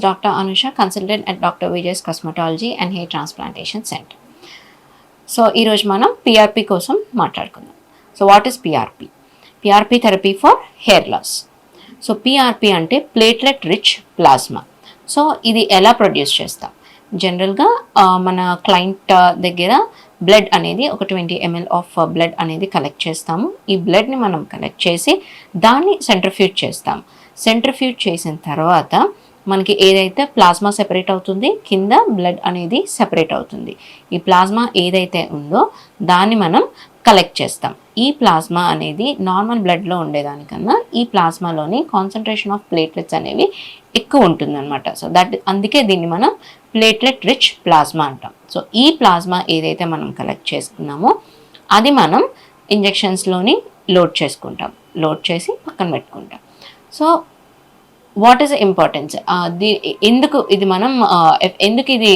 Dr. Anusha, consultant at Dr. Vijay's Cosmetology and Hair Transplantation Center. So ఈరోజు మనం PRP కోసం మాట్లాడుకుందాం. So what is PRP? PRP therapy for hair loss. So PRP అంటే platelet rich plasma. So ఇది ఎలా produce చేస్తాం? జనరల్గా మన క్లయింట్ దగ్గర బ్లడ్ అనేది ఒక 20 ml ఆఫ్ బ్లడ్ అనేది కలెక్ట్ చేస్తాము. ఈ బ్లడ్ని మనం కలెక్ట్ చేసి దాన్ని సెంట్రిఫ్యూజ్ చేస్తాం. సెంట్రిఫ్యూజ్ చేసిన తర్వాత మనకి ఏదైతే ప్లాస్మా సెపరేట్ అవుతుంది, కింద బ్లడ్ అనేది సెపరేట్ అవుతుంది. ఈ ప్లాస్మా ఏదైతే ఉందో దాన్ని మనం కలెక్ట్ చేస్తాం. ఈ ప్లాస్మా అనేది నార్మల్ బ్లడ్లో ఉండేదానికన్నా ఈ ప్లాస్మాలోని కాన్సన్ట్రేషన్ ఆఫ్ ప్లేట్లెట్స్ అనేవి ఎక్కువ ఉంటుందన్నమాట. సో అందుకే దీన్ని మనం ప్లేట్లెట్ రిచ్ ప్లాస్మా అంటాం. సో ఈ ప్లాస్మా ఏదైతే మనం కలెక్ట్ చేసుకున్నామో అది మనం ఇంజెక్షన్స్లోని లోడ్ చేసుకుంటాం. లోడ్ చేసి పక్కన పెట్టుకుంటాం. సో వాట్ ఈస్ ఇంపార్టెన్స్, ఎందుకు ఇది మనం ఎందుకు ఇది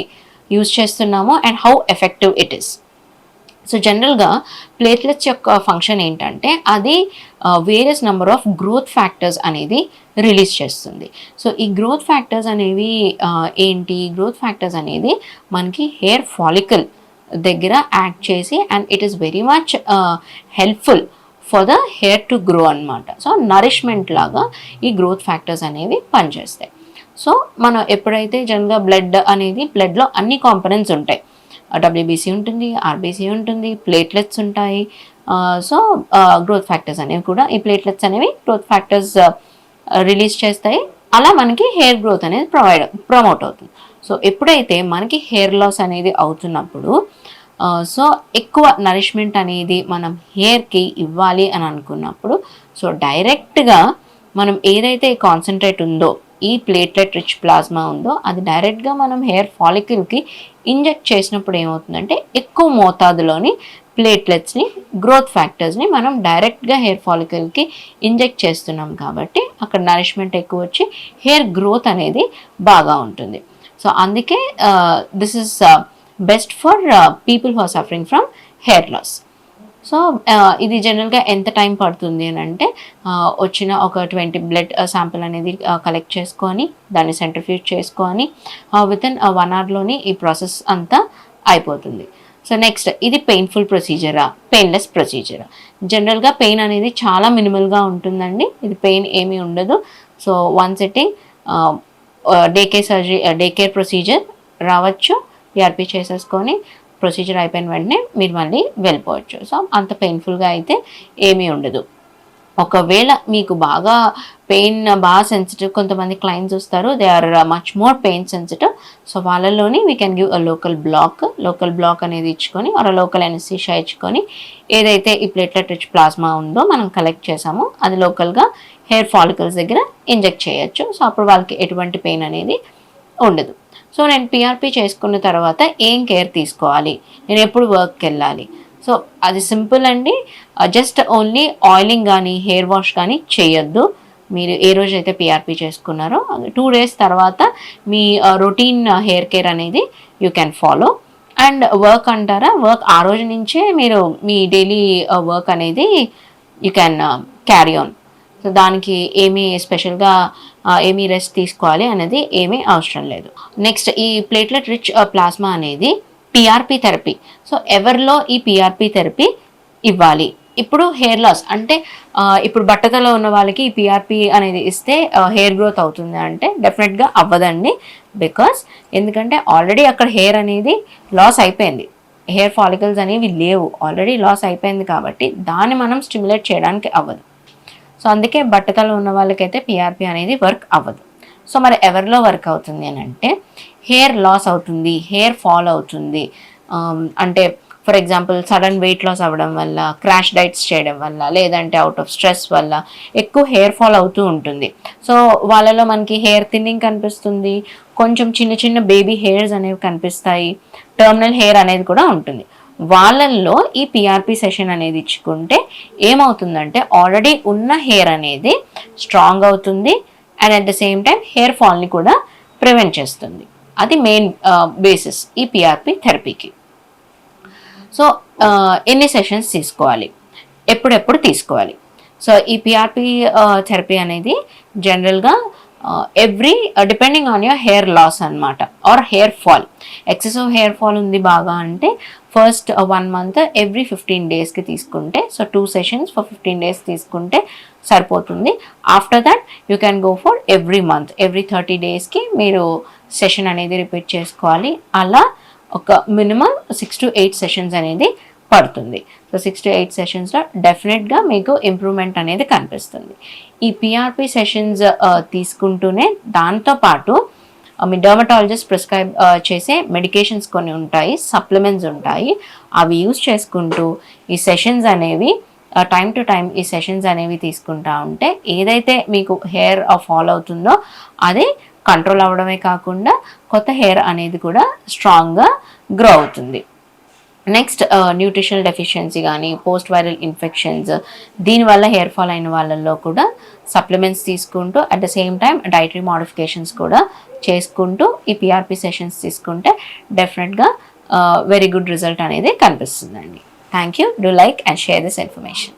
యూజ్ చేస్తున్నామో and how effective it is. So జనరల్గా ప్లేట్లెట్స్ యొక్క ఫంక్షన్ ఏంటంటే అది various number of growth factors అనేది రిలీజ్ చేస్తుంది. సో ఈ గ్రోత్ ఫ్యాక్టర్స్ అనేవి ఏంటి? గ్రోత్ ఫ్యాక్టర్స్ అనేది మనకి హెయిర్ ఫాలికల్ దగ్గర యాక్ట్ చేసి and it is very much helpful for the hair to grow అనమాట. సో నరిష్మెంట్ లాగా ఈ గ్రోత్ ఫ్యాక్టర్స్ అనేవి పనిచేస్తాయి. సో మనం ఎప్పుడైతే జనరల్గా బ్లడ్లో అన్ని కాంపనెంట్స్ ఉంటాయి. డబ్ల్యూబీసీ ఉంటుంది, ఆర్బీసీ ఉంటుంది, ప్లేట్లెట్స్ ఉంటాయి. సో గ్రోత్ ఫ్యాక్టర్స్ అనేవి కూడా ఈ ప్లేట్లెట్స్ అనేవి గ్రోత్ ఫ్యాక్టర్స్ రిలీజ్ చేస్తాయి. అలా మనకి హెయిర్ గ్రోత్ అనేది ప్రమోట్ అవుతుంది. సో ఎప్పుడైతే మనకి హెయిర్ లాస్ అనేది అవుతున్నప్పుడు సో ఎక్కువ నరిష్మెంట్ అనేది మనం హెయిర్కి ఇవ్వాలి అని అనుకున్నప్పుడు సో డైరెక్ట్గా మనం ఏదైతే కాన్సన్ట్రేట్ ఉందో ఈ ప్లేట్లెట్ రిచ్ ప్లాస్మా ఉందో అది డైరెక్ట్గా మనం హెయిర్ ఫాలికల్కి ఇంజెక్ట్ చేసినప్పుడు ఏమవుతుందంటే ఎక్కువ మోతాదులోని ప్లేట్లెట్స్ని గ్రోత్ ఫ్యాక్టర్స్ని మనం డైరెక్ట్గా హెయిర్ ఫాలికల్కి ఇంజెక్ట్ చేస్తున్నాం కాబట్టి అక్కడ నరిష్మెంట్ ఎక్కువ వచ్చి హెయిర్ గ్రోత్ అనేది బాగా ఉంటుంది. సో అందుకే this is best for people who are suffering from hair loss. So ఇది జనరల్గా ఎంత టైం పడుతుంది అని అంటే వచ్చిన ఒక 20 బ్లడ్ శాంపిల్ అనేది కలెక్ట్ చేసుకొని దాన్ని సెంట్రిఫ్యూజ్ చేసుకొని వితిన్ 1 hourలోని ఈ ప్రాసెస్ అంతా అయిపోతుంది. సో నెక్స్ట్, ఇది పెయిన్ఫుల్ ప్రొసీజరా, పెయిన్లెస్ ప్రొసీజరా? జనరల్గా పెయిన్ అనేది చాలా మినిమల్గా ఉంటుందండి. ఇది పెయిన్ ఏమీ ఉండదు. So one sitting day care procedure రావచ్చు, పిఆర్పి చేసేసుకొని ప్రొసీజర్ అయిపోయిన వెంటనే మీరు మళ్ళీ వెళ్ళిపోవచ్చు. సో అంత పెయిన్ఫుల్గా అయితే ఏమీ ఉండదు. ఒకవేళ మీకు పెయిన్ బాగా సెన్సిటివ్, కొంతమంది క్లయింట్స్ వస్తారు, they are much more pain sensitive. So వాళ్ళలోని we can give a local block అనేది ఇచ్చుకొని ఒక లోకల్ ఎనస్థీషియా ఇచ్చుకొని ఏదైతే ఈ ప్లేట్లెట్ రిచ్ ప్లాస్మా ఉందో మనం కలెక్ట్ చేసామో అది లోకల్గా హెయిర్ ఫాలికల్స్ దగ్గర ఇంజెక్ట్ చేయొచ్చు. సో అప్పుడు వాళ్ళకి ఎటువంటి పెయిన్ అనేది ఉండదు. సో నేను పిఆర్పి చేసుకున్న తర్వాత ఏం కేర్ తీసుకోవాలి, నేను ఎప్పుడు వర్క్కి వెళ్ళాలి? సో అది సింపుల్ అండి. జస్ట్ ఓన్లీ ఆయిలింగ్ కానీ హెయిర్ వాష్ కానీ చేయొద్దు. మీరు ఏ రోజైతే పిఆర్పి చేసుకున్నారో 2 days తర్వాత మీ రొటీన్ హెయిర్ కేర్ అనేది you can follow. And work అంటారా, వర్క్ ఆ రోజు నుంచే మీరు మీ డైలీ వర్క్ అనేది you can carry on. So దానికి ఏమీ స్పెషల్గా ఏమీ రెస్ట్ తీసుకోవాలి అనేది ఏమీ అవసరం లేదు. నెక్స్ట్, ఈ ప్లేట్లెట్ రిచ్ ప్లాస్మా అనేది పిఆర్పి థెరపీ. సో ఎవరిలో ఈ పిఆర్పి థెరపీ ఇవ్వాలి? ఇప్పుడు హెయిర్ లాస్ అంటే ఇప్పుడు బట్టతలో ఉన్న వాళ్ళకి ఈ పిఆర్పి అనేది ఇస్తే హెయిర్ గ్రోత్ అవుతుంది అంటే డెఫినెట్గా అవ్వదండి. ఎందుకంటే ఆల్రెడీ అక్కడ హెయిర్ అనేది లాస్ అయిపోయింది, హెయిర్ ఫాలికల్స్ అనేవి లేవు, ఆల్రెడీ లాస్ అయిపోయింది కాబట్టి దాన్ని మనం స్టిమ్యులేట్ చేయడానికి అవ్వదు. సో అందుకే బట్టతలో ఉన్న వాళ్ళకైతే పిఆర్పి అనేది వర్క్ అవ్వదు. సో మరి ఎవరిలో వర్క్ అవుతుంది అని అంటే హెయిర్ లాస్ అవుతుంది, హెయిర్ ఫాల్ అవుతుంది అంటే for example sudden weight loss అవ్వడం వల్ల, క్రాష్ డైట్స్ చేయడం వల్ల, లేదంటే అవుట్ ఆఫ్ స్ట్రెస్ వల్ల ఎక్కువ హెయిర్ ఫాల్ అవుతూ ఉంటుంది. సో వాళ్ళలో మనకి హెయిర్ థిన్నింగ్ కనిపిస్తుంది, కొంచెం చిన్న చిన్న బేబీ హెయిర్స్ అనేవి కనిపిస్తాయి, టర్మినల్ హెయిర్ అనేది కూడా ఉంటుంది. వాళ్ళల్లో ఈ పిఆర్పి సెషన్ అనేది ఇచ్చుకుంటే ఏమవుతుందంటే ఆల్రెడీ ఉన్న హెయిర్ అనేది స్ట్రాంగ్ అవుతుంది and at the same time hair ఫాల్ని కూడా ప్రివెంట్ చేస్తుంది. అది మెయిన్ బేసిస్ ఈ పిఆర్పి థెరపీకి. సో ఎన్ని సెషన్స్ తీసుకోవాలి, ఎప్పుడెప్పుడు తీసుకోవాలి? సో ఈ పిఆర్పి థెరపీ అనేది జనరల్గా every depending on your hair loss అనమాట or hair fall. Excessive hair fall ఉంది బాగా అంటే ఫస్ట్ 1 month ఎవ్రీ 15 daysకి తీసుకుంటే, సో 2 sessions ఫర్ 15 days తీసుకుంటే సరిపోతుంది. After that you can go for every month, every 30 daysకి మీరు సెషన్ అనేది రిపీట్ చేసుకోవాలి. అలా ఒక మినిమం 6 to 8 sessions అనేది పడుతుంది. సో 6 to 8 sessionsలో డెఫినెట్గా మీకు ఇంప్రూవ్మెంట్ అనేది కనిపిస్తుంది. ఈ పిఆర్పి సెషన్స్ తీసుకుంటూనే దాంతోపాటు మీ డర్మటాలజిస్ట్ ప్రిస్క్రైబ్ చేసే మెడికేషన్స్ కొన్ని ఉంటాయి, సప్లిమెంట్స్ ఉంటాయి. అవి యూజ్ చేసుకుంటూ ఈ సెషన్స్ అనేవి టైం టు టైం ఈ సెషన్స్ అనేవి తీసుకుంటా ఉంటే ఏదైతే మీకు హెయిర్ ఫాల్ అవుతుందో అది కంట్రోల్ అవ్వడమే కాకుండా కొత్త హెయిర్ అనేది కూడా స్ట్రాంగ్గా గ్రో అవుతుంది. నెక్స్ట్ న్యూట్రిషనల్ డెఫిషియన్సీ కానీ పోస్ట్ వైరల్ ఇన్ఫెక్షన్స్, దీనివల్ల హెయిర్ ఫాల్ అయిన వాళ్ళల్లో కూడా సప్లిమెంట్స్ తీసుకుంటూ at the same time dietary modifications కూడా చేసుకుంటూ ఈ పిఆర్పి సెషన్స్ తీసుకుంటే డెఫినెట్గా వెరీ గుడ్ రిజల్ట్ అనేది కనిపిస్తుందండి. Thank you. Do like and share this information.